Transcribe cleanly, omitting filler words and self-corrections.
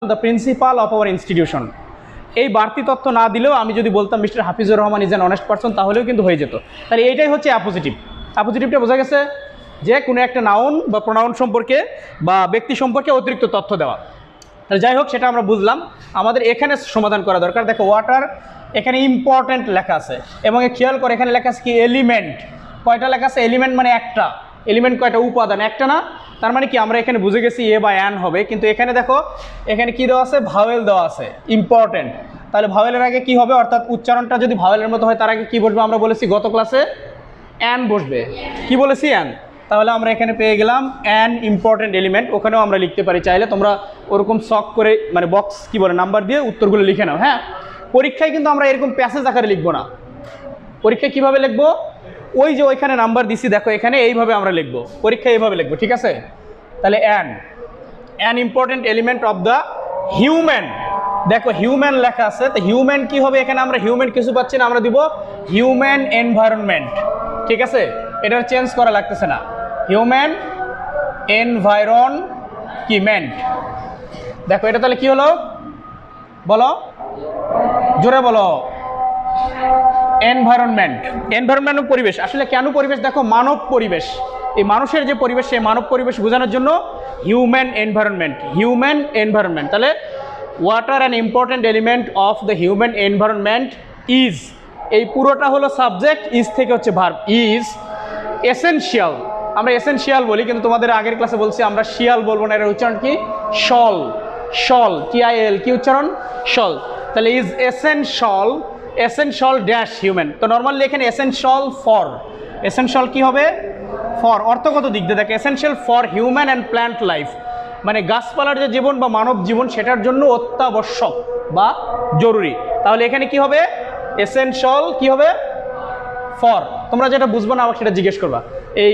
The principal of our institution. এই বাড়তি তথ্য না দিলেও আমি যদি বলতাম mister Hafizur Rahman is an honest person, তাহলেও কিন্তু হয়ে যেত। তাহলে এইটাই হচ্ছে অ্যাপোজিটিভ। অ্যাপোজিটিভটা বোঝা গেছে, যে কোনো একটা নাউন বা প্রোনাউন সম্পর্কে বা ব্যক্তি সম্পর্কে অতিরিক্ত তথ্য দেওয়া। তাহলে যাই হোক, সেটা আমরা বুঝলাম। আমাদের এখানে সমাধান করা দরকার। দেখো, ওয়াটার এখানে ইম্পর্ট্যান্ট লেখা আছে, এবং খেয়াল করে এখানে লেখা আছে কি এলিমেন্ট। কয়টা লেখা আছে? এলিমেন্ট মানে একটা। এলিমেন্ট কয়টা? উপাদান, একটা না। তার মানে কি আমরা এখানে বুঝে গেছি এ বা অ্যান হবে, কিন্তু এখানে দেখো এখানে কি দেওয়া আছে? ভাওয়েল দেওয়া আছে, ইম্পর্ট্যান্ট। তাহলে ভাওয়েলের আগে কি হবে? অর্থাৎ উচ্চারণটা যদি ভাওয়েলের মতো হয় তার আগে কি বসবে? আমরা বলেছি গত ক্লাসে অ্যান বসবে। কি বলেছি? অ্যান। তাহলে আমরা এখানে পেয়ে গেলাম অ্যান ইম্পর্ট্যান্ট এলিমেন্ট। ওখানেও আমরা লিখতে পারি চাইলে, তোমরা ওরকম শক করে মানে বক্স কি বলে নাম্বার দিয়ে উত্তরগুলো লিখে নাও। হ্যাঁ, পরীক্ষায় কিন্তু আমরা এরকম প্যাসেজ আকারে লিখবো না। পরীক্ষায় কীভাবে লিখবো? ওই যে ওইখানে নাম্বার দিছি দেখো, এখানে এইভাবে আমরা লিখবো, পরীক্ষায় এইভাবে লিখবো, ঠিক আছে? তাহলে an important element of the human. দেখো হিউম্যান লেখা আছে, তো হিউম্যান কি হবে? এখানে আমরা হিউম্যান কিছু পাচ্ছি না, আমরা দিব হিউম্যান এনভায়রনমেন্ট। ঠিক আছে, এটার চেঞ্জ করা লাগতেছে না। Human environment. দেখো এটা তাহলে কি হলো? বলো, জোরে বলো। এনভায়রনমেন্ট। এনভায়রনমেন্ট পরিবেশ। আসলে কেন পরিবেশ? দেখো মানব পরিবেশ, এই মানুষের যে পরিবেশ, সেই মানব পরিবেশ বোঝানোর জন্য হিউম্যান এনভায়রনমেন্ট। Human environment. তাহলে water an important element of the human environment is, এই পুরোটা হলো সাবজেক্ট, ইজ থেকে হচ্ছে ভার্ব। Is essential. আমরা এসেনশিয়াল বলি, কিন্তু তোমাদের আগের ক্লাসে বলছি আমরা শিয়াল বলবো না, এর উচ্চারণ কি? শল। শল, TIL, কি উচ্চারণ? শল। তাহলে is essential, essential dash human. তো নর্মালি এখানে এসেনশিয়াল ফর, এসেনশিয়াল কি হবে? ফর। অর্থগত দিক দিয়ে দেখে essential for human and plant life, মানে গাছপালার যে জীবন বা মানব জীবন সেটার জন্য অত্যাবশ্যক বা জরুরি। তাহলে এখানে কি হবে? এসেনশিয়াল কি হবে? ফর। তোমরা যেটা বুঝবো না আমাকে সেটা জিজ্ঞেস করবা। এই